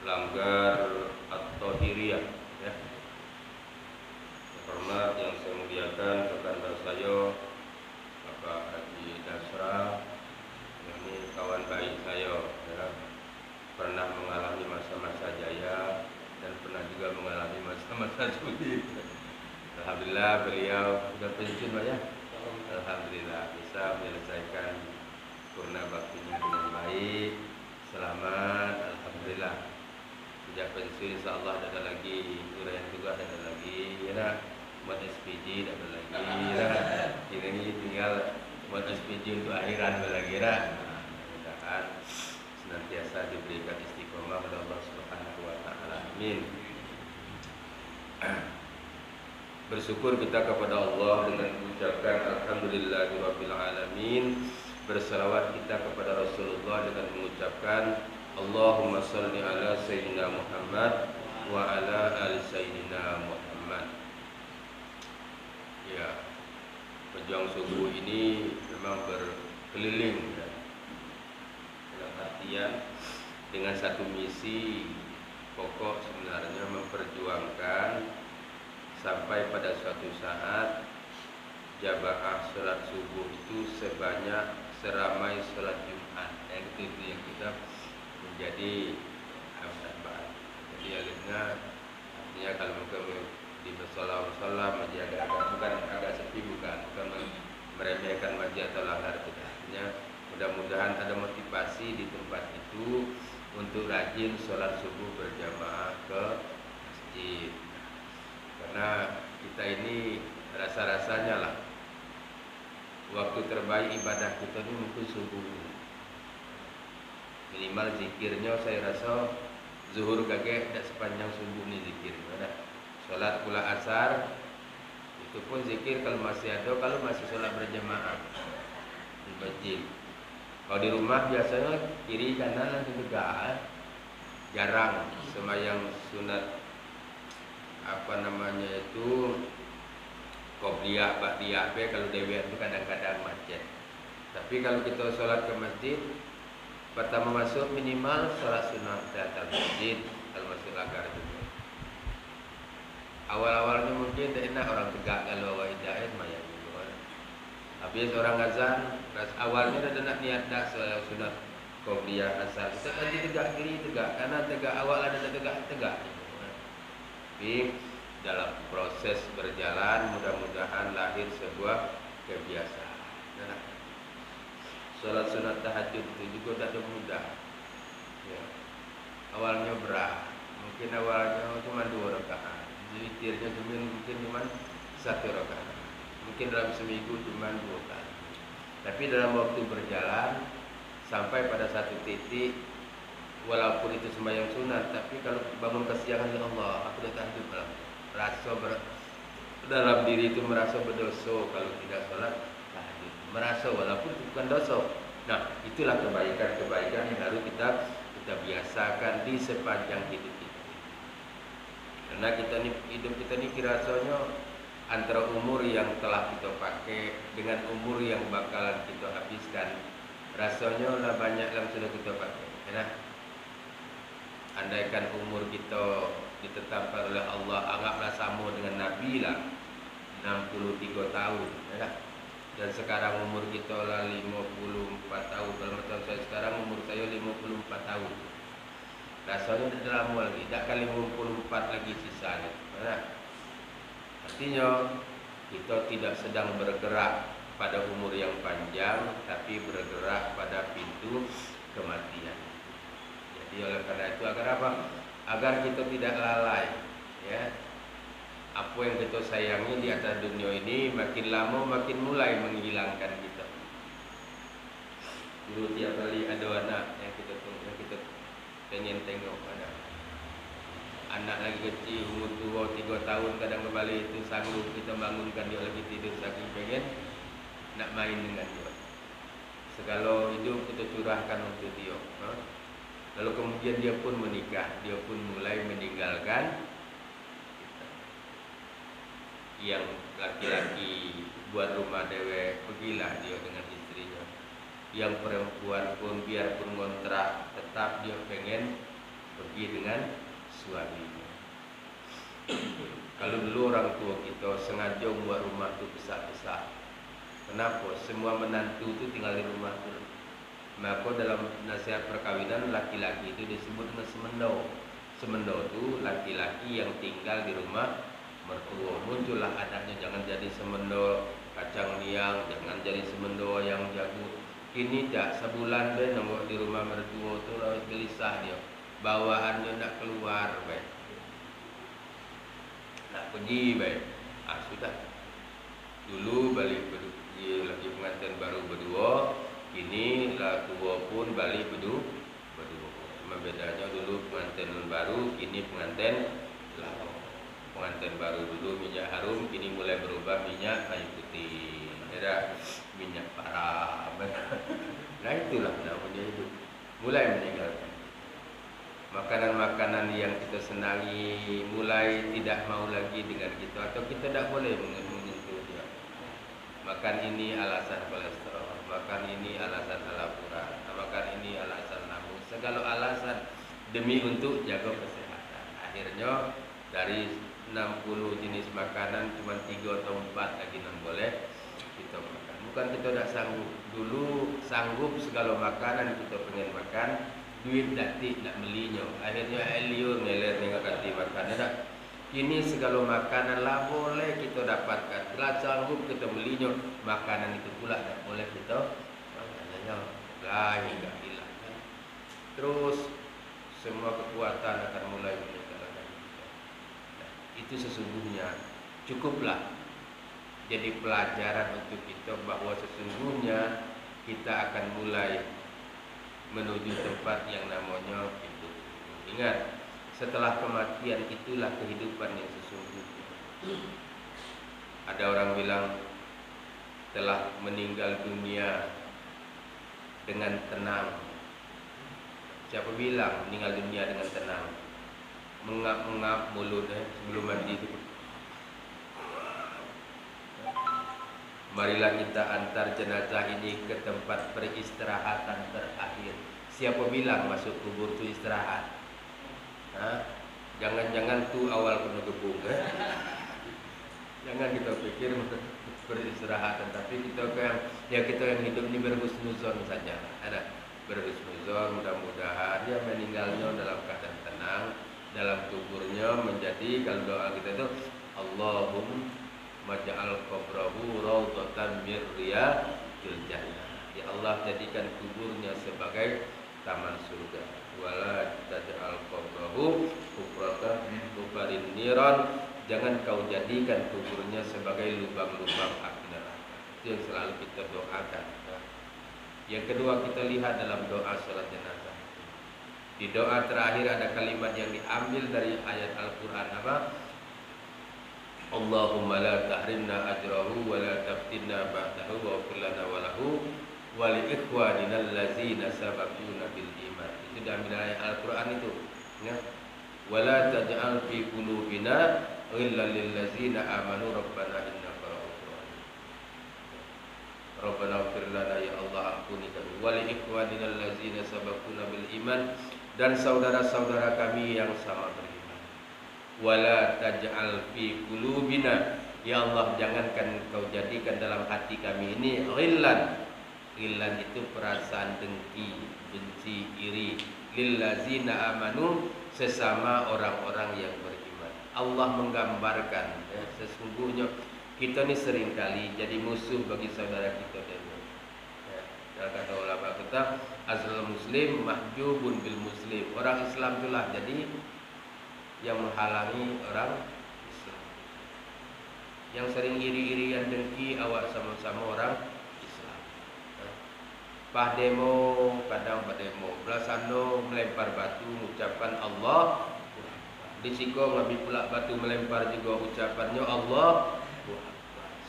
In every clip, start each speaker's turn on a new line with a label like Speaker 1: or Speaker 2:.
Speaker 1: Langgar At-Tahiriyah, ya. Hormat yang saya muliakan rekan saya Bapak Haji Dasra, ini kawan baik saya, ya. Pernah mengalami masa-masa jaya dan pernah juga mengalami masa-masa sulit. Alhamdulillah beliau sudah pensiun, Pak, ya. Alhamdulillah bisa menyelesaikan purna baktinya dengan baik. Selamat, alhamdulillah. Sejak pensiun insyaallah ada lagi uraian tugas, ada lagi, ya. Buat SPJ ada lagi, ya. Ini tinggal buat SPJ untuk akhirat lagi, ya. Mudah-mudahan senantiasa diberikan istiqomah oleh Allah Subhanahu wa taala. Amin. Bersyukur kita kepada Allah dengan mengucapkan alhamdulillahirabbil alamin. Berselawat kita kepada Rasulullah dengan mengucapkan Allahumma salli ala sayyidina Muhammad wa ala ali sayyidina Muhammad. Ya, pejuang subuh ini memang berkeliling, ya, dalam artian dengan satu misi pokok, sebenarnya memperjuangkan sampai pada suatu saat jamaah sholat subuh itu seramai sholat Jumat. Yang itu yang kita menjadi hambat. Jadi akhirnya artinya kalau di musola masjid bukan agak sepi, bukan meremehkan masjid atau langgar kita. Artinya mudah-mudahan ada motivasi di tempat itu untuk rajin sholat subuh berjamaah ke masjid. Karena kita ini rasa-rasanya lah waktu terbaik ibadah kita ini mungkin subuh. Minimal zikirnya saya rasa zuhur kakek dan sepanjang subuh ini zikir. Sholat pula asar itu pun zikir kalau masih ada, kalau masih sholat berjamaah di masjid. Kalau di rumah biasanya kiri kanan langsung tegak, jarang sembahyang sunat qobliyah, ba'diyah. Kalau dewi itu kadang-kadang macet. Tapi kalau kita sholat ke masjid, pertama masuk minimal sholat sunat datang masjid. Kalau masuk langgar juga, awal-awalnya mungkin tak enak orang tegak, kalau awal hidayah semayang juga. Habis orang azan, awalnya dah nak niat dah sunat qobliyah asar, kita nanti tegak kiri, tegak kanan, tegak awal ada tegak. Tapi dalam proses berjalan mudah-mudahan lahir sebuah kebiasaan. Nah, sholat sunat tahajud itu juga tak mudah, ya. Awalnya berat, mungkin awalnya cuma 2 rakaat, witirnya mungkin cuma 1 rakaat, mungkin dalam seminggu cuma 2 kali. Tapi dalam waktu berjalan sampai pada satu titik, walaupun itu sembahyang sunat, tapi kalau bangun kesiangan, ya Allah, aku dah tahajud malam. Dalam diri itu merasa berdosa kalau tidak sholat tahajud. Merasa walaupun itu bukan dosa. Nah, itulah kebaikan-kebaikan yang harus kita biasakan di sepanjang hidup kita. Karena hidup kita ini kirasanya antara umur yang telah kita pakai dengan umur yang bakalan kita habiskan, rasanya lah banyak yang sudah kita pakai. Karena andaikan umur kita ditetapkan oleh Allah, anggaplah sama dengan Nabi lah, 63 tahun, ya. Dan sekarang umur kita lah 54 tahun. Kalau macam saya sekarang umur saya 54 tahun. Rasanya tidak lama lagi, tak kali 54 lagi sisanya, ya. Artinya kita tidak sedang bergerak pada umur yang panjang, tapi bergerak pada pintu kematian. Jadi oleh karena itu, agar apa? Agar kita tidak lalai, ya. Apa yang kita sayangi di atas dunia ini makin lama makin mulai menghilangkan kita. Dulu tiap kali ada anak yang kita pengen tengok, ada anak lagi kecil umur 2-3 tahun, kadang kembali itu sanggup kita bangunkan dia lagi tidur, saking pengen nak main dengan dia. Segala hidup kita curahkan untuk dia. Lalu kemudian dia pun menikah, dia pun mulai meninggalkan kita. Yang laki-laki buat rumah dewek, pergilah dia dengan istrinya. Yang perempuan pun biarpun ngontrak, tetap dia pengen pergi dengan suaminya. Kalau dulu orang tua kita sengaja buat rumah tu besar-besar. Kenapa? Semua menantu itu tinggal di rumah tu. Maka dalam nasihat perkawinan laki-laki itu disebut dengan semendo. Semendo itu laki-laki yang tinggal di rumah mertua. Muncullah adanya, jangan jadi semendo kacang liang, jangan jadi semendo yang jago. Kini tak sebulan deh nongok di rumah mertua tu harus gelisah dia. Bawaannya nak keluar baik. Nak pergi baik. Sudah. Dulu balik pergi lagi pengantin baru berdua. Kini lah tua pun balik berdua. Cuma bedanya dulu pengantin baru, kini pengantin lama. Pengantin baru dulu minyak harum, kini mulai berubah minyak kayu putih. Ada minyak parah. Nah itulah namanya itu. Mulai meninggalkan makanan-makanan yang kita senangi, mulai tidak mau lagi dengan kita, atau kita tidak boleh menyentuh dia. Makan ini alasan kolesterol, makan ini alasan alapuran, makan ini alasan lambung, segala alasan demi untuk jaga kesehatan. Akhirnya dari 60 jenis makanan cuma 3 atau 4 lagi yang boleh kita makan. Bukan kita tidak sanggup. Dulu sanggup segala makanan kita pengen makan, duit tak belinya. Akhirnya liur ngeler nengok ganti makan. Kini segala makanan lah boleh kita dapatkan. Lah sanggup kita belinya, makanan itu pula tak boleh kita makannya. Lah hingga hilang. Terus semua kekuatan akan mulai meninggalkan kita. Nah, itu sesungguhnya cukuplah jadi pelajaran untuk kita bahwa sesungguhnya kita akan mulai menuju tempat yang namanya hidup. Ingat, setelah kematian itulah kehidupan yang sesungguhnya. Ada orang bilang telah meninggal dunia dengan tenang. Siapa bilang meninggal dunia dengan tenang? Mengap-mengap mulutnya sebelum mati itu. Marilah kita antar jenazah ini ke tempat peristirahatan terakhir. Siapa bilang masuk kubur itu istirahat? Jangan-jangan tu awal kena gebung. Jangan kita pikir peristirahatan, tapi kita yang hidup ini berhusnuzon saja. Ada berhusnuzon, mudah-mudahan dia meninggalnya dalam keadaan tenang, dalam kuburnya menjadi, kalau doa kita itu Allahumma maj'al qabrahu rawdatan min riyadil jannah. Ya Allah, jadikan kuburnya sebagai taman surga. Wala taj'al qabrahu hufratan min hufarin niran. Jangan kau jadikan kuburnya sebagai lubang-lubang api neraka. Itu yang selalu kita doakan. Yang kedua, kita lihat dalam doa salat jenazah. Di doa terakhir ada kalimat yang diambil dari ayat Al-Qur'an apa? Allahumma la tahrimna ajrahu wa la taftinna ba'dahu wa kullana wa lahu wa li ikhwanina allazina sabaquna bil iman. Itu diambil dari Al-Qur'an itu, ya. Wa la taj'al fi qulubina ghillan lil ladzina amanu rabbana innaka ra'ufur rahim. Rabbana ighfir lana ya Allah, ampuni kami, wa li ikhwanina allazina sabaquna bil iman, dan saudara-saudara kami yang sama beriman. Wala taj'al fi qulubina, ya Allah, jangankan kau jadikan dalam hati kami ini ghillan. Ghillan itu perasaan dengki, benci, iri, lillazina amanu, sesama orang-orang yang beriman. Allah menggambarkan, ya, sesungguhnya kita ni seringkali jadi musuh bagi saudara kita dulu. Ya, kata ulama kita, asal muslim mahjubun bil muslim. Orang Islam itulah jadi yang menghalangi orang Islam. Yang sering iri-irian dengki awak sama-sama orang Islam. Pak demo, kadang pak demo, belasano melempar batu mengucapkan Allah. Di siko ngambil pula batu melempar juga ucapannya Allah.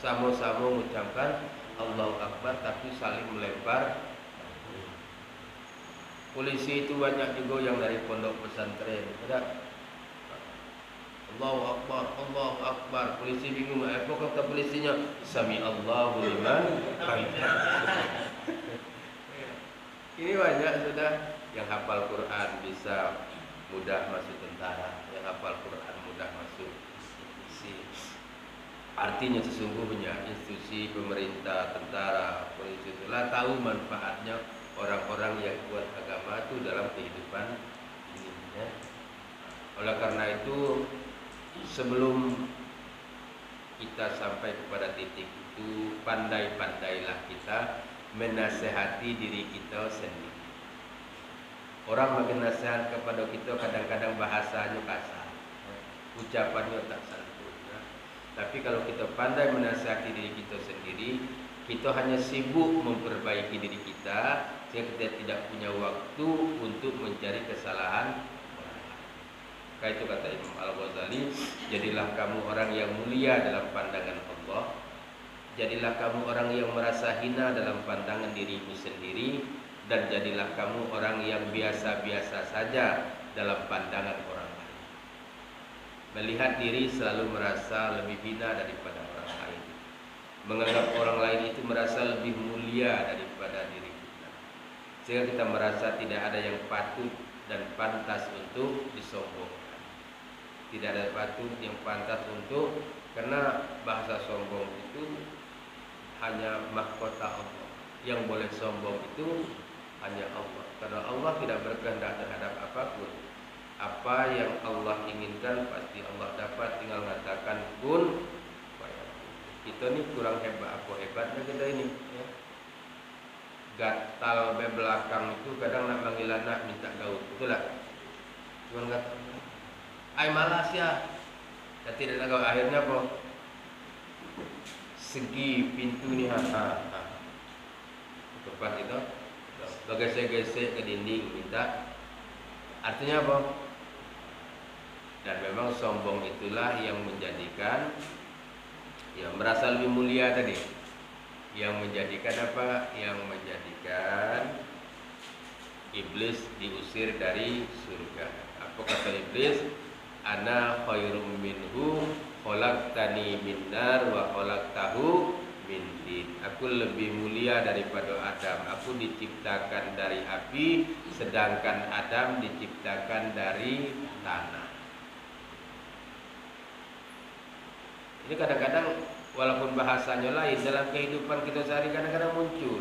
Speaker 1: Sama-sama mengucapkan Allahu Akbar tapi saling melempar. Polisi itu banyak juga yang dari pondok pesantren. Ada Allahu Akbar, Allahu Akbar. Polisi bingung, apa kata polisinya? Sami Allahu liman hamidah. Ini banyak sudah yang hafal Quran bisa mudah masuk tentara, yang hafal Quran mudah masuk institusi. Artinya sesungguhnya institusi pemerintah, tentara, polisi itulah tahu manfaatnya orang-orang yang kuat agama itu dalam kehidupan ini. Ya. Oleh karena itu, sebelum kita sampai kepada titik itu, pandai-pandailah kita menasehati diri kita sendiri. Orang makin nasihat kepada kita kadang-kadang bahasanya kasar, ucapannya tak santun. Tapi kalau kita pandai menasihati diri kita sendiri, kita hanya sibuk memperbaiki diri kita, sehingga kita tidak punya waktu untuk mencari kesalahan. Maka itu kata Imam Al-Ghazali, jadilah kamu orang yang mulia dalam pandangan Allah, jadilah kamu orang yang merasa hina dalam pandangan dirimu sendiri, dan jadilah kamu orang yang biasa-biasa saja dalam pandangan orang lain. Melihat diri selalu merasa lebih hina daripada orang lain, menganggap orang lain itu merasa lebih mulia daripada diri kita, sehingga kita merasa tidak ada yang patut dan pantas untuk disombongkan. Tidak ada patut yang pantas untuk, karena bahasa sombong itu hanya mahkota Allah. Yang boleh sombong itu hanya Allah, karena Allah tidak berkehendak terhadap apapun. Apa yang Allah inginkan pasti Allah dapat, tinggal mengatakan kun fayakun. Kita ini kurang hebat, apa hebatnya kita ini ya. Gatal be belakang itu kadang nak manggil anak minta gaul, betul tak? Cuman kata ay malas ya, dan tidak tahu akhirnya apa? Segi pintu ni tempat itu gesek-gesek ke dinding minta. Artinya apa? Dan memang sombong itulah yang menjadikan, ya merasa lebih mulia tadi, yang menjadikan apa? Yang menjadikan iblis diusir dari surga. Apa kata iblis? Ana khairum minhu khalaqtani min nar wa khalaqtahu min tin. Aku lebih mulia daripada Adam. Aku diciptakan dari api, sedangkan Adam diciptakan dari tanah. Ini kadang-kadang walaupun bahasanya lain, dalam kehidupan kita sehari kadang-kadang muncul.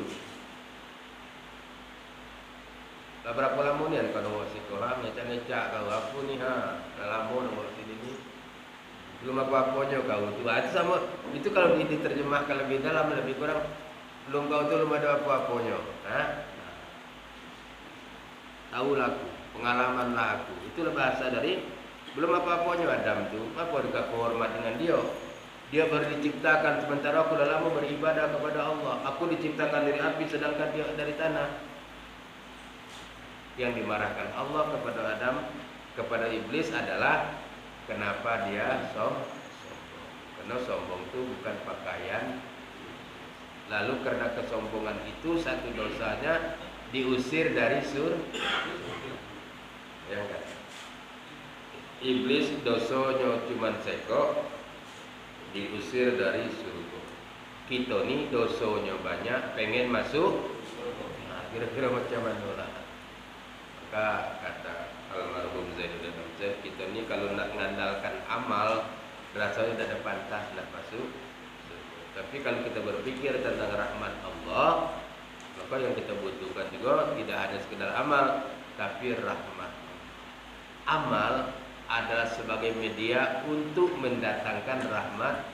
Speaker 1: Lah berapa lama ni kalau masih korang ngecak-ngecak kau apa ni dah lama nak sini ni. Belum apa-apanya kau tu. Itu sama, itu kalau diterjemahkan lebih dalam lebih kurang belum kau tu belum ada apa-apanya. Tahulah aku, pengalamanlah aku. Itulah bahasa dari belum apa-apanya Adam tu. Apa dekat hormat dengan dia? Dia baru diciptakan, sementara aku dah lama beribadah kepada Allah. Aku diciptakan dari api sedangkan dia dari tanah. Yang dimarahkan Allah kepada Adam, kepada iblis adalah kenapa dia sombong. Karena sombong itu bukan pakaian. Lalu karena kesombongan itu satu dosanya diusir dari surga. Ya kan? Iblis dosanya cuma sekok, diusir dari surga. Kita ni dosanya banyak, pengen masuk. Nah, kira-kira macam mana lah? Maka kata almarhum Zainuddin Hamzah, kita ni kalau nak mengandalkan amal, rasanya tidak pantas nak masuk surga. Tapi kalau kita berpikir tentang rahmat Allah, maka yang kita butuhkan juga tidak hanya sekedar amal, tapi rahmat. Amal adalah sebagai media untuk mendatangkan rahmat.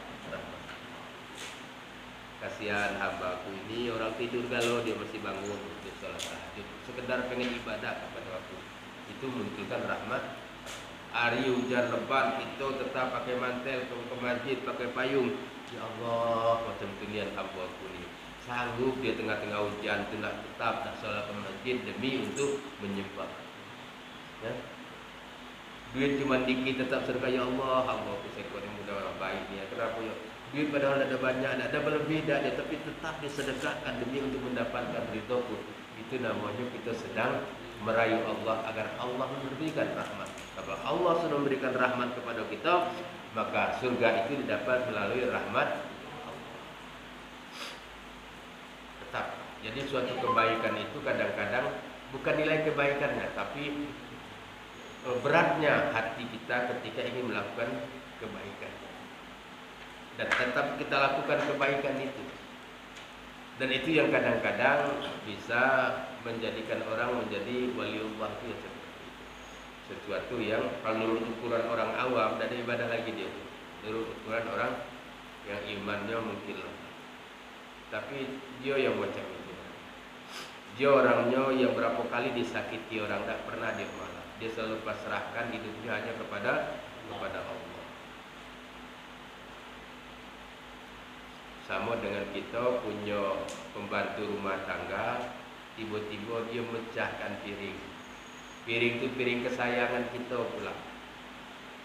Speaker 1: Kasihan hambaku ini, orang tidur galau dia masih bangun untuk salat tahajud, sekedar pengen ibadah kepada aku. Itu munculkan rahmat. Hari hujan lebat itu tetap pakai mantel ke masjid, pakai payung. Ya Allah, macam pilihan hambaku ini. Sanggup dia tengah-tengah hujan itu nak tetap nak salat ke masjid demi untuk menyembah. Ya. Duit cuma dikit tetap sedekah. Ya Allah, hambaku sekor yang muda orang baik ni. Kenapa ya? Duit padahal ada banyak, ada berlebih dah dia, tapi tetap disedekahkan demi untuk mendapatkan ridhoku. Itu namanya kita sedang merayu Allah agar Allah memberikan rahmat. Kalau Allah sudah memberikan rahmat kepada kita, maka surga itu didapat melalui rahmat Allah. Tetap. Jadi suatu kebaikan itu kadang-kadang bukan nilai kebaikannya, tapi beratnya hati kita ketika ingin melakukan kebaikan. Dan tetap kita lakukan kebaikan itu. Dan itu yang kadang-kadang bisa menjadikan orang menjadi waliullah itu ya, sesuatu yang kalau menurut ukuran orang awam dari ibadah lagi dia. Menurut ukuran orang yang imannya mungkin lemah. Tapi dia yang macam itu. Dia orangnya yang berapa kali disakiti orang, tak pernah dia marah. Dia selalu pasrahkan hidupnya hanya kepada Allah. Sama dengan kita punya pembantu rumah tangga, tiba-tiba dia mecahkan piring. Piring itu piring kesayangan kita pula.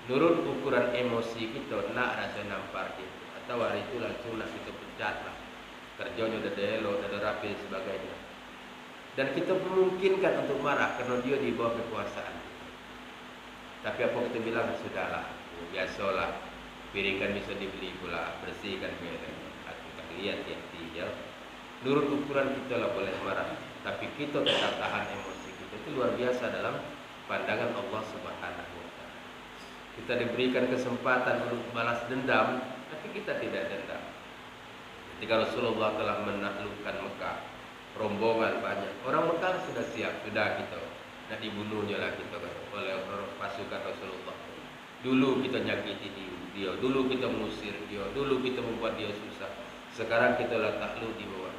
Speaker 1: Menurut ukuran emosi kita, nak rasa nampar dia. Atau hari itu langsung nak kita pecat lah. Kerjanya udah elok, udah rapi dan sebagainya. Dan kita memungkinkan untuk marah karena dia di bawah kekuasaan. Tapi apa kita bilang, sudahlah, biasalah. Piring kan bisa dibeli pula, bersihkan piring. Lihat ya, menurut ukuran kita lah boleh marah, tapi kita tetap tahan emosi kita. Itu luar biasa dalam pandangan Allah Subhanahu wa Ta'ala. Kita diberikan kesempatan untuk balas dendam, tapi kita tidak dendam. Ketika Rasulullah telah menaklukkan Mekah, rombongan banyak orang Mekah sudah siap, sudah kita nak dibunuhnya lah kita oleh pasukan Rasulullah. Dulu kita nyakiti dia, dulu kita mengusir dia, dulu kita membuat dia susah. Sekarang kita letak lu di bawah.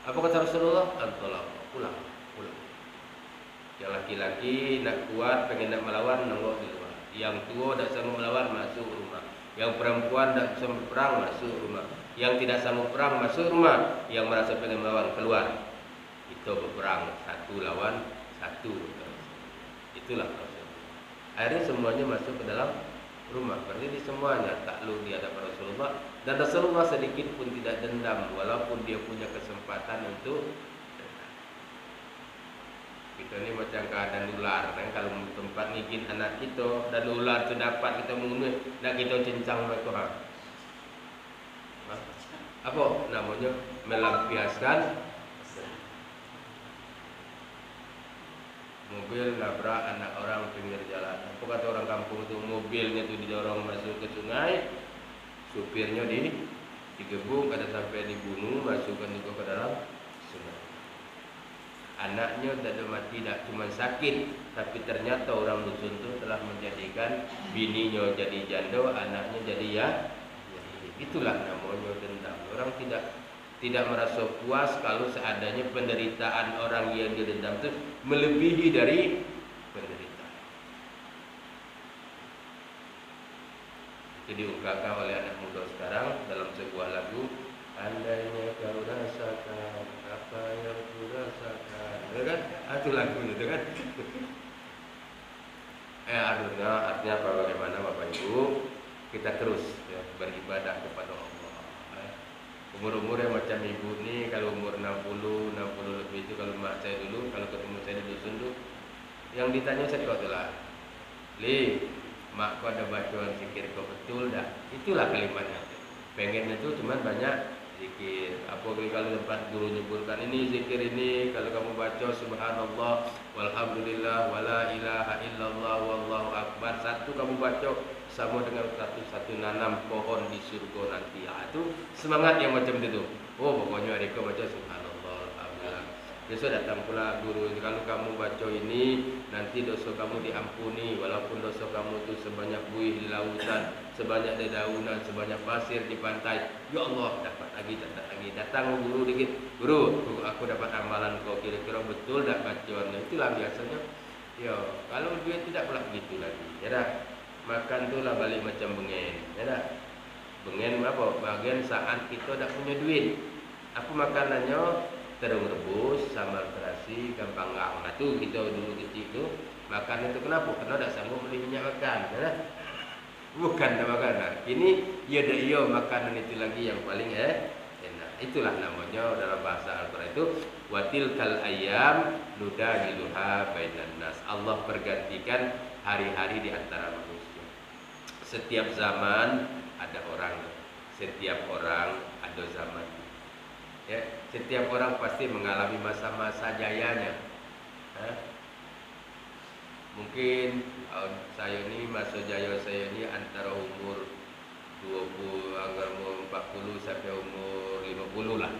Speaker 1: Apa kata Rasulullah? Antolak, pulang. Yang laki-laki nak kuat, pengen nak melawan, nongok di luar. Yang tua tak sanggup melawan, masuk rumah. Yang perempuan tak sanggup perang, masuk rumah. Yang tidak sanggup perang, masuk rumah. Yang merasa pengen melawan, keluar. Itu berperang, satu lawan satu. Itulah Rasulullah. Akhirnya semuanya masuk ke dalam rumah. Berarti di semuanya takluk di hadapan Rasulullah, dan Rasulullah sedikit pun tidak dendam walaupun dia punya kesempatan untuk dendam. Kita ini macam keadaan ular kan, kalau tempat ngigin anak kita dan ular itu dapat kita membunuh, nak kita cincang mereka. Apa namanya? Melampiaskan mobil nabrak anak orang pinggir jalan. Apa kata orang kampung itu, mobilnya itu didorong masuk ke sungai, supirnya digebuk, ada sampai dibunuh, masukkan juga ke dalam sungai. Anaknya tidak mati, tidak cuma sakit, tapi ternyata orang dusun itu telah menjadikan bininya jadi janda, anaknya jadi ya. Itulah namanya dendam. Orang tidak merasa puas kalau seadanya penderitaan orang yang didendam itu melebihi dari penderitaan. Itu diungkapkan oleh anak muda sekarang dalam sebuah lagu. Andainya kau rasakan apa yang ku rasakan, kan? Itu lagu itu kan. Artinya apa, bagaimana Bapak Ibu kita terus ya, beribadah kepada Allah. Umur-umur yang macam ibu ni, kalau umur 60 lebih itu, kalau mak saya dulu, kalau ketemu saya di dusun tu, yang ditanya saya kau itulah, Li, mak kau ada bacaan zikir kau betul dah? Itulah kalimatnya. Pengennya tu cuma banyak zikir. Apalagi kalau tempat guru nyebutkan ini zikir ini, kalau kamu baca subhanallah, walhamdulillah, wala ilaha illallah, wallahu akbar, satu kamu baca sama dengan satu nanam pohon di surga nanti. Itu semangat yang macam itu. Oh, pokoknya mereka baca subhanallah, alhamdulillah. Besok datang pula guru, kalau kamu baca ini nanti dosa kamu diampuni, walaupun dosa kamu itu sebanyak buih di lautan, sebanyak dedaunan, sebanyak pasir di pantai. Ya Allah, dapat lagi. Datang guru dikit, guru, aku dapat amalan kau, kira-kira betul tak bacaan? Itulah biasanya. Ya, kalau dia tidak pula begitu lagi. Ya dah. Makan tu lah balik macam bengen, ya tak? Bengen apa? Bagian saat kita tak punya duit. Apa makanannya? Terung rebus, sambal terasi, gampang ngang. Nah tu kita dulu kecil tu makan itu kenapa? Karena tak sanggup beli minyak makan, ya tak? Bukan tak makan. Nah, ini ia makanan itu lagi yang paling enak. Itulah namanya dalam bahasa Al-Quran itu watil kal ayam nudahiluha bainan nas. Allah pergantikan hari-hari di antara manusia. Setiap zaman ada orang, setiap orang ada zaman. Ya, setiap orang pasti mengalami masa-masa jayanya. Mungkin saya ini masa jaya saya ini antara umur 20 agar umur 40 sampai umur 50 lah.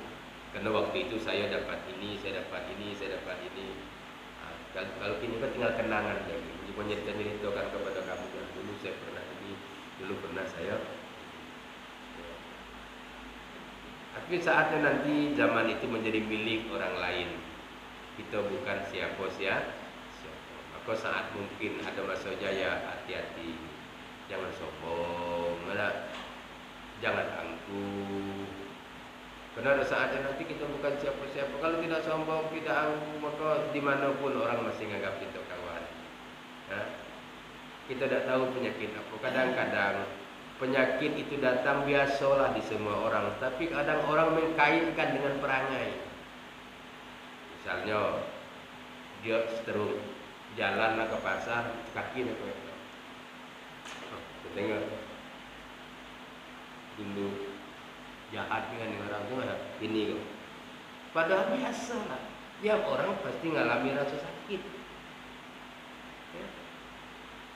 Speaker 1: Karena waktu itu saya dapat ini, saya dapat ini, saya dapat ini. Kalau kini kan tinggal kenangan jadi. Menceritakan kepada kamu yang dulu saya pernah ini, dulu pernah saya. Tapi saatnya nanti zaman itu menjadi milik orang lain. Kita bukan siapa-siapa. Maka saat mungkin ada masa jaya, hati-hati. Jangan sombong, jangan angkuh. Karena ada saatnya nanti kita bukan siapa-siapa. Kalau tidak sombong, tidak angkuh, maka dimanapun orang masih menganggap kita kawan. Kita tidak tahu penyakit apa. Kadang-kadang penyakit itu datang biasalah di semua orang, tapi kadang orang mengkaitkan dengan perangai. Misalnya dia seterus jalan ke pasar, kaki nak kowe. Tengok dulu jahat dengan orang tu ini kok. Padahal biasalah. Tiap orang pasti ngalami rasa sakit.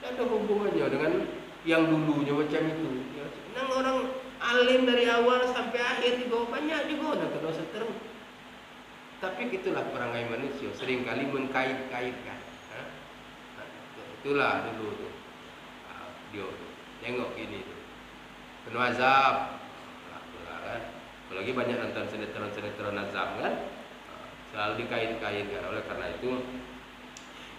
Speaker 1: Tidak ada hubungannya dengan yang dulunya macam itu. Nang orang alim dari awal sampai akhir juga banyak juga nak dosa terus. Tapi itulah perangai manusia, seringkali mengkait-kaitkan. Itulah dulu tu. Dia tengok ini tu. Penuh azab. Kan? Apalagi banyak nonton sinetron azab kan? Selalu dikait-kaitkan. Oleh karena itu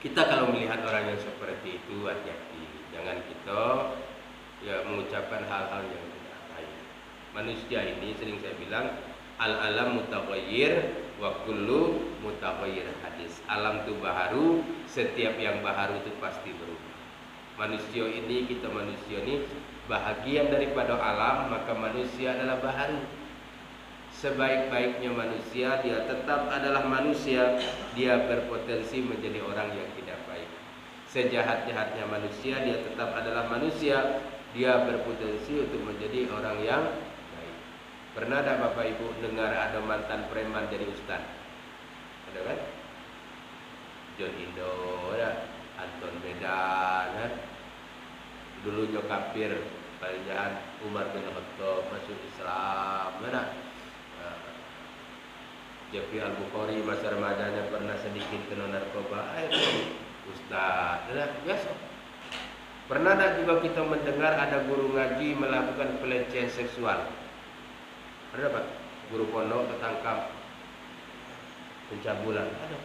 Speaker 1: kita kalau melihat orang yang seperti itu hati-hati. Jangan kita mengucapkan hal-hal yang tidak baik. Manusia ini sering saya bilang al-alam mutaghayyir wa kullu mutaghayyir hadis. Alam itu baharu, setiap yang baharu itu pasti berubah. Manusia ini, kita manusia ini bahagian daripada alam, maka manusia adalah baharu. Sebaik-baiknya manusia, dia tetap adalah manusia. Dia berpotensi menjadi orang yang tidak baik. Sejahat-jahatnya manusia, dia tetap adalah manusia. Dia berpotensi untuk menjadi orang yang baik. Pernah ada Bapak Ibu dengar ada mantan preman jadi ustaz? Ada kan? John Indo, ya? Anton Medan, dulunya kafir, paling jahat Umar bin Khattab masuk Islam, mana? Jafri Al-Bukhari masa remajanya pernah sedikit kena narkoba, ustaz, biasa. Pernah tak juga kita mendengar ada guru ngaji melakukan pelecehan seksual? Ada Pak? Guru pondok tertangkap pencabulan, ada.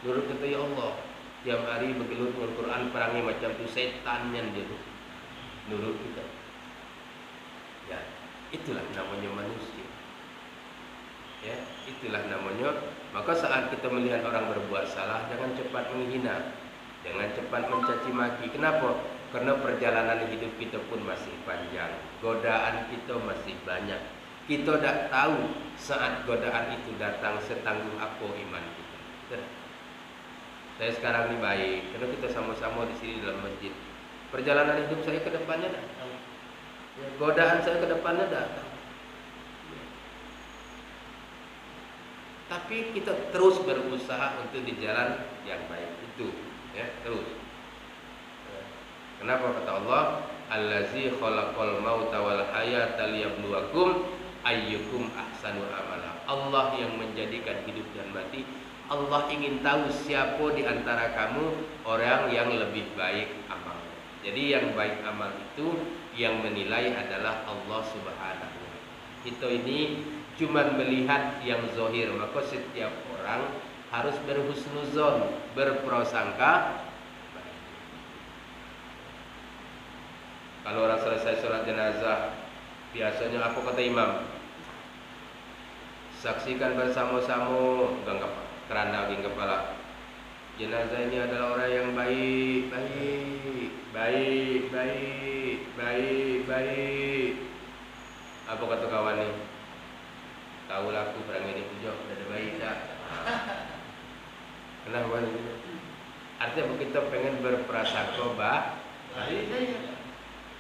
Speaker 1: Menurut kata ya Allah, tiap hari bergelut dengan Quran perangi macam tu setannya dia tu. Menurut kita. Ya, itulah namanya manusia. Ya, itulah namanya. Maka saat kita melihat orang berbuat salah, jangan cepat menghina, jangan cepat mencaci maki. Kenapa? Karena perjalanan hidup kita pun masih panjang, godaan kita masih banyak. Kita tidak tahu saat godaan itu datang setangguh apa iman kita. Saya sekarang ini baik, karena kita sama-sama di sini dalam masjid. Perjalanan hidup saya ke depannya tidak tahu. Godaan saya ke depannya tidak tahu. Tapi kita terus berusaha untuk di jalan yang baik itu, ya, terus. Kenapa kata Allah, Allazi khalaqal mauta wal hayata liyabluwakum ayyukum ahsanu amala. Allah yang menjadikan hidup dan mati. Allah ingin tahu siapa di antara kamu orang yang lebih baik amal. Jadi yang baik amal itu yang menilai adalah Allah Subhanahu wa taala. Kita ini cuma melihat yang zahir, maka setiap orang harus berhusnuzon, berprasangka. Kalau orang selesai sholat jenazah, biasanya apa kata imam? Saksikan bersama-sama, genggam keranda geng kepala. Jenazah ini adalah orang yang baik, baik. Apa kata kawan ni? Tahu lah aku perang ini pujuk, ada baik tak? Kenapa ni? Artinya kita pengen berprasangka baik.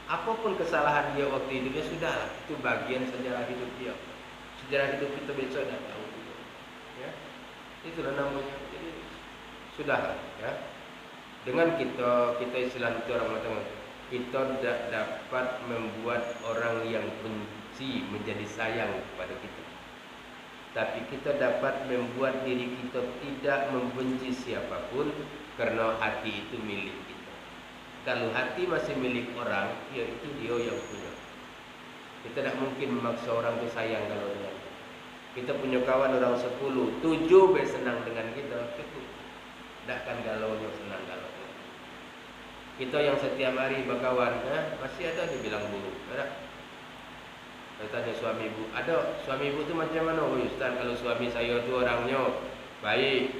Speaker 1: Apapun kesalahan dia waktu itu, dia sudah, itu bagian sejarah hidup dia. Sejarah hidup kita besok dah tahu. Ya, itulah namanya. Jadi sudah, ya. Dengan kita Islam itu orang mengatakan kita tidak dapat membuat orang yang benci menjadi sayang kepada kita. Tapi kita dapat membuat diri kita tidak membenci siapapun karena hati itu milik kita. Kalau hati masih milik orang, ya itu dia yang punya. Kita tidak mungkin memaksa orang itu sayang kalau dengan kita. Kita punya kawan orang 10, 7 bersenang dengan kita, cukup. Takkan galaunya senang galau. Kita yang setiap hari berkawan, masih ada dibilang buruk, ada. Saya tanya suami ibu, ada suami ibu tu macam mana? Oh Ustaz, kalau suami saya tu orangnya baik,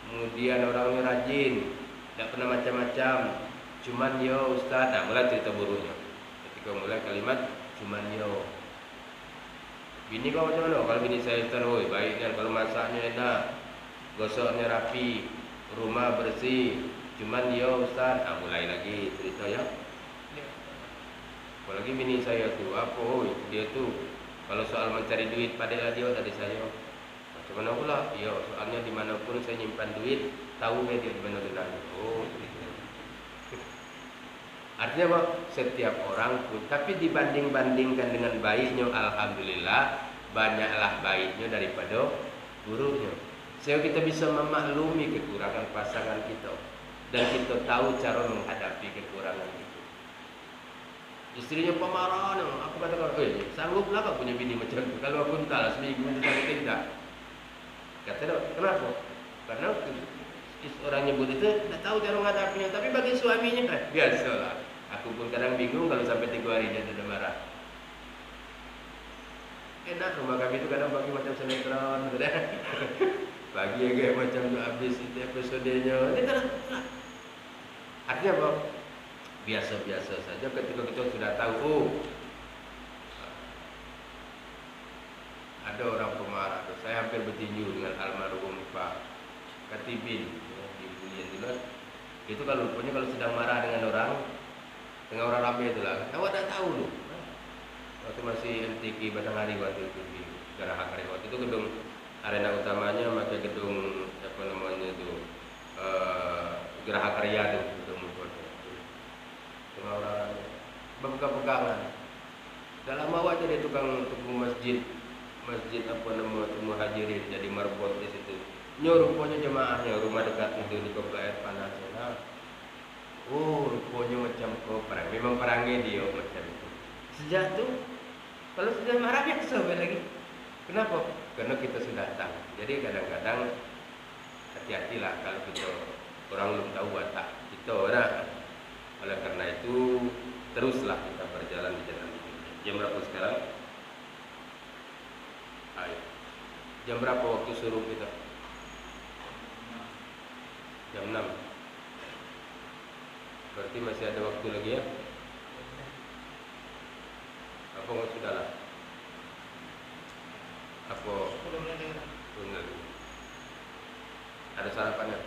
Speaker 1: kemudian orangnya rajin, tak pernah macam-macam. Cuman yo Ustaz, nah mulai cerita buruknya. Ketika mulai kalimat cuman yo. Bini kau macam mana? Kalau bini saya Ustaz, oh baiknya, kalau masaknya enak, gosoknya rapi, rumah bersih. Cuman dia Ustaz, mulai lagi cerita ya. Apalagi bini saya tu, apa? Oh, dia tu kalau soal mencari duit padahal dia dari saya. Macam mana pula? Ya, soalnya dimanapun saya nyimpan duit, tahu dia di mana gunanya. Oh, gitu. Artinya apa? Setiap orang pun, tapi dibanding-bandingkan dengan baiknya, alhamdulillah banyaklah baiknya daripada buruknya. Sehingga kita bisa memaklumi kekurangan pasangan kita. Dan kita tahu cara menghadapi kekurangan itu. Istrinya pemarah, aku katakan, sangguplah kau punya bini macam itu. Kalau aku entahlah seminggu itu tidak. Kata dia, kenapa? Karena orang nyebut itu tidak tahu cara menghadapinya. Tapi bagi suaminya, biasalah. Aku pun kadang bingung kalau sampai 3 hari dia sudah marah. Enak rumah kami itu kadang bagi macam sinetron, bagi kayak macam tu habis itu episodenya. Ini terang. Artinya apa? Biasa-biasa saja ketika kita sudah tahu, oh, ada orang pemarah. Saya hampir bertinju dengan almarhum Pak Katibin di Bulian dulu. Itu kalau rupanya kalau sedang marah dengan orang, dengan orang ramai itulah. Awak dah tahu loh. Waktu masih MTQ Batanghari waktu itu di Geraha Karyawati itu gedung arena utamanya pakai gedung apa namanya itu Geraha Karya itu gedung orang berpegang-pegangan. Dalam awak jadi tukang masjid apa nama Muhajirin jadi marbot di situ. Rupanya jemaahnya rumah dekat itu di Komplek Panas. Oh, rupanya macam kau perang. Memang perangnya dia macam itu. Sejak tu kalau sudah marah biasa lagi. Kenapa? Karena kita sudah tahu. Jadi kadang-kadang hati-hatilah kalau kita orang belum tahu watak kita orang. Oleh karena itu teruslah kita berjalan di jalan ini. Jam berapa sekarang? Ayo. Jam berapa waktu suruh kita? Jam 6. Berarti masih ada waktu lagi ya? Apa nggak sudahlah? Apa? Belum lagi. Ada sarapannya?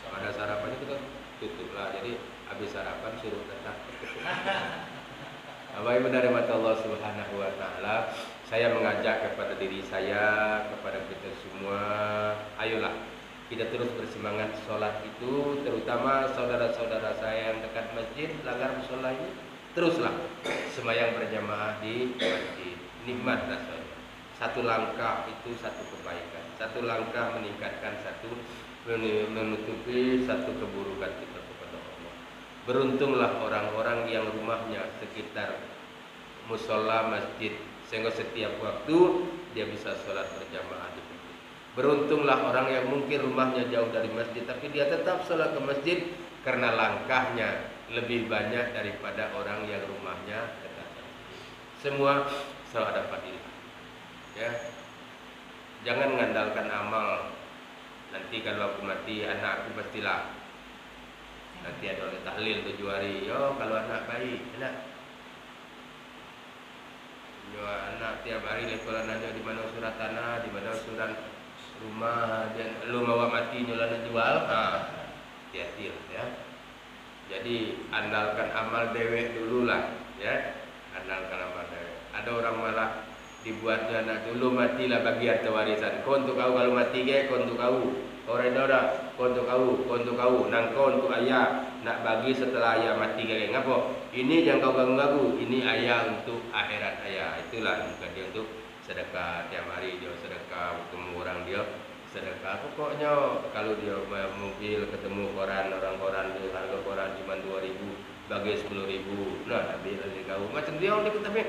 Speaker 1: Ada sarapannya kita tutup lah. Jadi habis sarapan suruh datang. Bapak Ibu dari mata Allah Subhanahu wa taala, saya mengajak kepada diri saya, kepada kita semua, ayolah kita terus bersemangat sholat itu, terutama saudara-saudara saya yang dekat masjid, langgar musola ini, teruslah sembahyang berjamaah di masjid. Nikmat rasanya. Satu langkah itu satu kebaikan, satu langkah meningkatkan satu, menutupi satu keburukan kita kepada Allah. Beruntunglah orang-orang yang rumahnya sekitar musola masjid, sehingga setiap waktu dia bisa sholat berjamaah di masjid. Beruntunglah orang yang mungkin rumahnya jauh dari masjid, tapi dia tetap sholat ke masjid karena langkahnya lebih banyak daripada orang yang rumahnya dekat. Semua selalu ada fadilah. Ya, jangan mengandalkan amal. Nanti kalau aku mati, anak aku pastilah. Nanti ada oleh tahlil 7 hari. Yo, kalau anak baik, enak. Yo, anak tiap hari lekolanannya di mana surat tanah, di mana surat rumah, dan lu mau mati nyolana jual. Hati-hati ya. Jadi andalkan amal dewek dululah, ya. Andalkan amal dewek. Ada orang malah dibuatnya anak dulu matilah bagi harta warisan. Kau untuk kau kalau mati ke, kau untuk kau. orang dah untuk kau nang kau untuk ayah nak bagi setelah ayah mati kayak ngapa? Ini jangan kau ganggu-ganggu, ini ayah untuk akhirat ayah. Itulah bukan dia untuk sedekah tiap hari dia sedekah ketemu orang dia sedekah. Pokoknya kalau dia mobil ketemu orang dia harga koran cuma 2.000 bagi 10.000, nah ambil dari kau macam dia tapi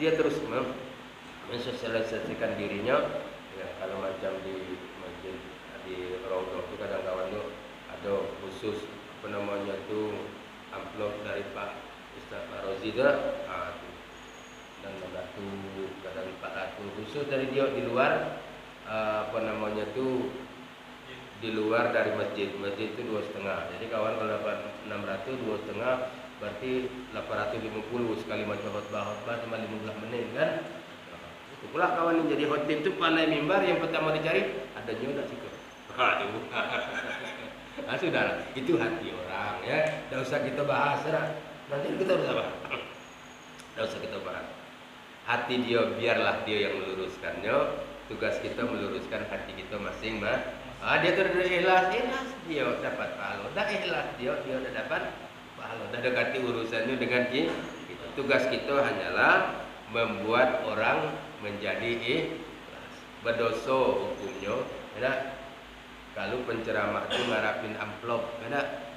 Speaker 1: dia terus mensosialisasikan dirinya. Ya, kalau macam di masjid di Raudhah itu kadang kawan tu ada khusus apa namanya tu amplop dari Pak Ustaz Farozi tu, dan 600 kadang 400 khusus dari dia di luar apa namanya tu di luar dari masjid itu 2,5. Jadi kawan kalau dapat 600 2,5 berarti 850 sekali macam khutbah cuma 15 menit kan. Itu pula kawan yang jadi khotib tu pandai mimbar yang pertama dicari ada juga situ. Aduh. Sudah, itu hati orang ya. Tidak usah kita bahas dah. Nanti kita usah bahas. Tidak usah kita bahas. Hati dia biarlah dia yang meluruskannya. Tugas kita meluruskan hati kita masing-masing. Dia tu dah ikhlas dia dapat pahala. Dah ikhlas dia dah dapat pahala. Dah dekati urusannya dengan kita. Tugas kita hanyalah membuat orang menjadi ikhlas. Berdosa hukumnya, ya. Kalau penceramah itu ngarapin amplop, ada.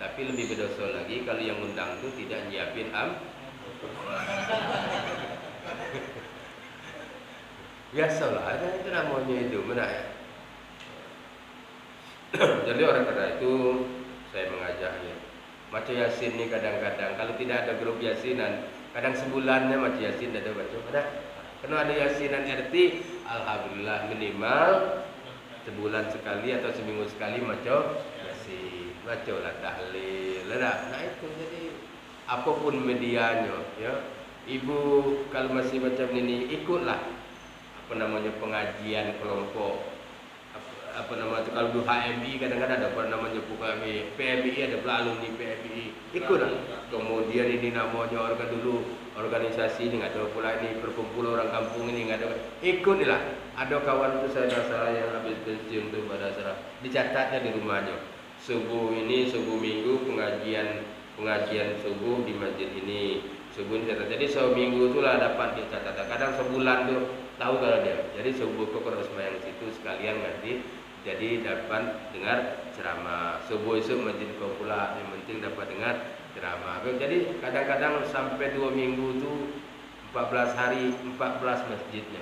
Speaker 1: Tapi lebih berdosa lagi kalau yang undang itu tidak nyiapin amplop. Biasalah, ada itu namanya itu, mana ya? Jadi orang kata itu saya mengajaknya. Baca Yasin ini kadang-kadang kalau tidak ada grup Yasinan, kadang sebulannya baca Yasin ada baca. Ada. Karena ada Yasinan RT, alhamdulillah minimal sebulan sekali atau seminggu sekali baca Yasin, bacalah tahlil. Nah itu jadi apapun medianya, ya. Ibu kalau masih macam ini ikutlah apa namanya pengajian kelompok. Apa namanya kalau di HMI kadang-kadang ada apa namanya bukan PMI ada alumni PMI ikutlah. Kemudian ini namanya organisasi ini ada pula ini perkumpulan orang kampung ini ada ikutlah. Ada kawan itu saya yang habis pensiun tu pada salah dicatatnya di rumahnya. Subuh minggu pengajian subuh di masjid ini. Subuh dicatat. Jadi seminggu itulah dapat dicatat. Kadang sebulan tu tahu kalau dia. Jadi subuh kok harus sembahyang situ sekalian nanti. Jadi dapat dengar ceramah subuh esok masjid kau pula yang penting dapat dengar ceramah. Jadi kadang-kadang sampai 2 minggu tu 14 hari 14 masjidnya.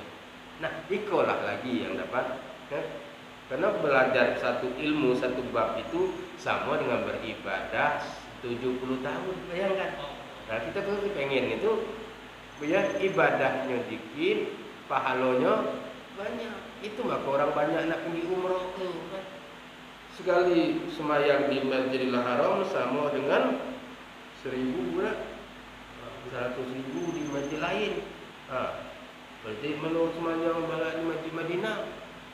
Speaker 1: Nah ikolah lagi yang dapat ya? Karena belajar satu ilmu satu bab itu sama dengan beribadah 70 tahun, bayangkan. Nah kita tuh pengen itu ya ibadahnya dikit pahalanya banyak. Itu maka orang banyak nak pergi umrah tu kan. Sekali semayang di Masjidil Haram sama dengan 1.000 pula 100.000 di masjid lain. Berarti menurut semayang balik di Masjid Madinah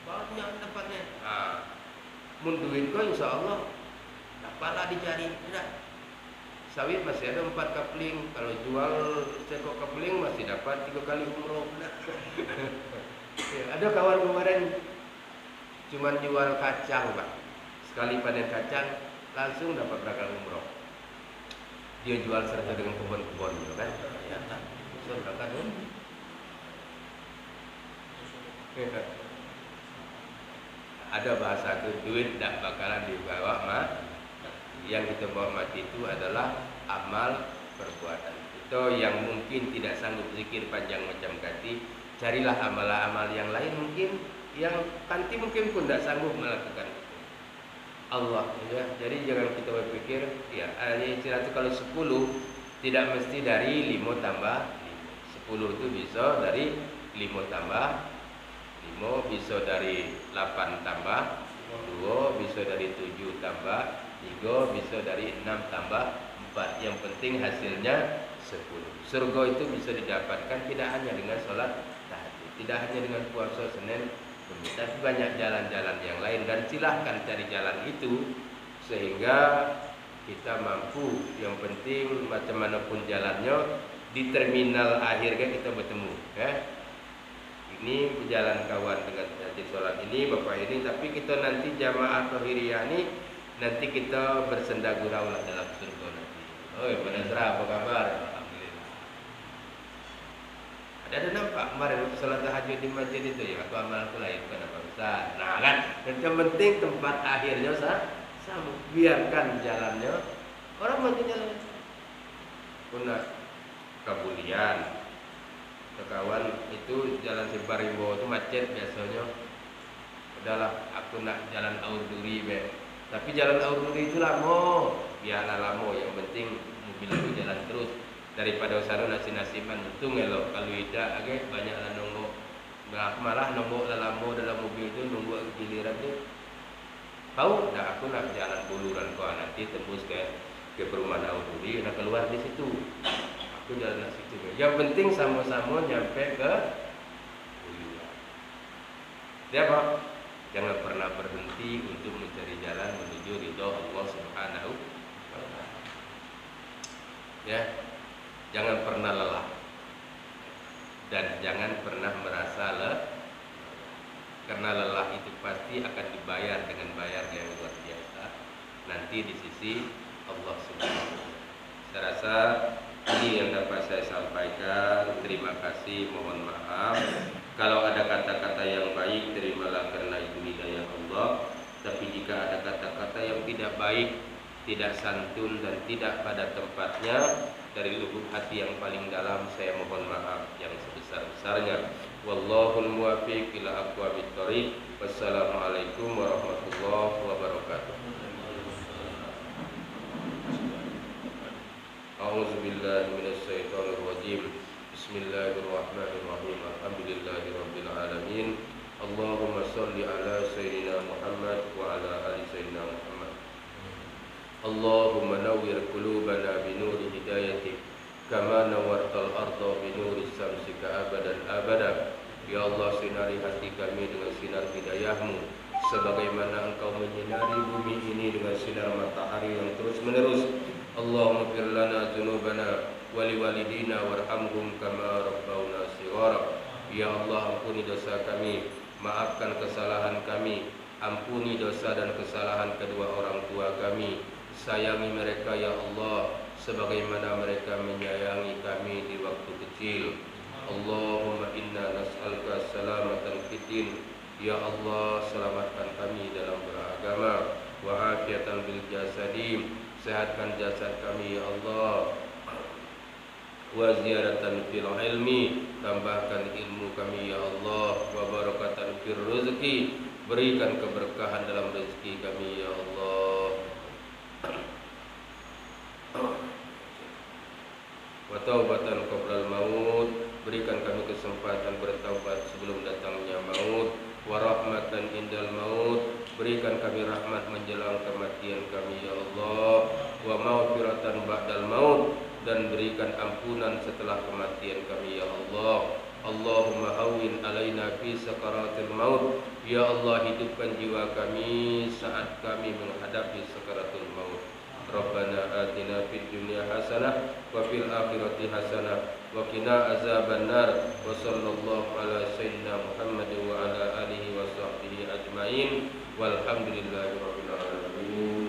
Speaker 1: banyak dapatnya. Mun duit kau insya-Allah dapatlah dicari. Sawit masih ada 4 kapling. Kalau jual sekok kapling masih dapat 3 kali umroh. Ya, ada kawan kemarin cuman jual kacang, Pak. Sekali panen kacang langsung dapat berapa umroh. Dia jual serta dengan kebun-kebun gitu kan. Ya, so berangkat kan. Ada bahasa itu duit tak bakalan dibawa mah. Yang kita bawa mati itu adalah amal perbuatan. Itu yang mungkin tidak sanggup zikir panjang macam kati. Carilah amal-amal yang lain mungkin yang kanti mungkin pun tidak sanggup melakukan itu. Allah ya. Jadi jangan kita berpikir ya istilah itu kalau 10 tidak mesti dari 5 tambah 5. 10 itu bisa dari 5 tambah 5, bisa dari 8 tambah 2, bisa dari 7 tambah 3, bisa dari 6 tambah 4. Yang penting hasilnya 10. Surga itu bisa didapatkan tidak hanya dengan sholat tahajud, tidak hanya dengan puasa Senin Kemis, tapi banyak jalan-jalan yang lain dan silahkan cari jalan itu sehingga kita mampu. Yang penting macam manapun jalannya di terminal akhirnya kita bertemu ya. ini berjalan kawan dengan nanti sholat ini bapak ini, tapi kita nanti jamaah Tohiriyah ini nanti kita bersenda gurau lah dalam surga nanti. Oi, Pak Nasra, apa kabar? Alhamdulillah. Ada nampak kemarin waktu sholat tahajud di masjid itu ya, aku amalku lain bukan apa besar. Nah kan, yang penting tempat akhirnya sama, biarkan jalannya orang mati jalan. Punah Kabulian, kawan itu jalan Sibarimbo itu macet biasanya. Udahlah, aku nak jalan Aurduri be. Tapi jalan Aurduri itu lama, biarlah lama. Yang penting mobil itu jalan terus. Daripada sana nasi-nasiman untung elok. Kalau tidak agak banyaklah nunggu. Nah, malah nunggu lama dalam mobil itu nunggu giliran dia. Tahu? Dah aku nak jalan Buluran kau nanti tembus ke perumahan Aurduri, nak keluar di situ. Aku jalan ke situ. Yang penting sama-sama nyampe ke Buluran. Dia apa? Jangan pernah berhenti untuk mencari jalan menuju ridho Allah Subhanahu wa taala. Ya. Jangan pernah lelah. Dan jangan pernah merasa lelah. Karena lelah itu pasti akan dibayar dengan bayar yang luar biasa nanti di sisi Allah Subhanahu wa taala. Saya rasa ini yang dapat saya sampaikan. Terima kasih, mohon maaf kalau ada kata-kata yang baik, terimalah karena itu hidayah Allah. Tapi jika ada kata-kata yang tidak baik, tidak santun dan tidak pada tempatnya, dari lubuk hati yang paling dalam saya mohon maaf yang sebesar-besarnya. Wallahul muwaffiq ila aqwamit thoriq. Wassalamualaikum warahmatullahi wabarakatuh. A'udzubillahi minasyaitonirrajim. Bismillahirrahmanirrahim. Alhamdulillahirabbil alamin. Allahumma shalli ala sayyidina Muhammad wa ala ali sayyidina Muhammad. Allahumma nawwir qulubana bi nuri hidayatik kama nawwartal arda bi nuri syamsika abadan abada. Ya Allah, sinari hati kami dengan sinar hidayahmu sebagaimana engkau menyinari bumi ini dengan sinar matahari yang terus menerus. Allahumma fir lana dzunubana wa liwalidina warhamhum kama rabbawna shighara. Ya Allah, ampuni dosa kami, maafkan kesalahan kami, ampuni dosa dan kesalahan kedua orang tua kami. Sayangi mereka ya Allah sebagaimana mereka menyayangi kami di waktu kecil. Allahumma inna nas'aluka salamatan fiddin. Ya Allah, selamatkan kami dalam beragama, wa afiatan bil jasadi, sehatkan jasad kami ya Allah, wa ziyaratan fil ilmi, tambahkan ilmu kami ya Allah, wa barakatan fil rezeki, berikan keberkahan dalam rezeki kami ya Allah, wa taubatan qoblal maut, berikan kami kesempatan bertaubat sebelum datangnya maut, wa rahmatan indal maut, berikan kami rahmat menjelang kematian kami ya Allah, wa maghfiratan ba'dal maut, dan berikan ampunan setelah kematian kami ya Allah. Allahumma hawwin alaina fi sakaratil maut. Ya Allah, hidupkan jiwa kami saat kami menghadapi sakaratul maut. Rabbana atina fid dunya hasanah wa fil akhirati hasanah wa qina azabannar. Wa sallallahu ala sayyidina Muhammad wa ala alihi wa sahbihi ajmain. Walhamdulillahirabbil alamin.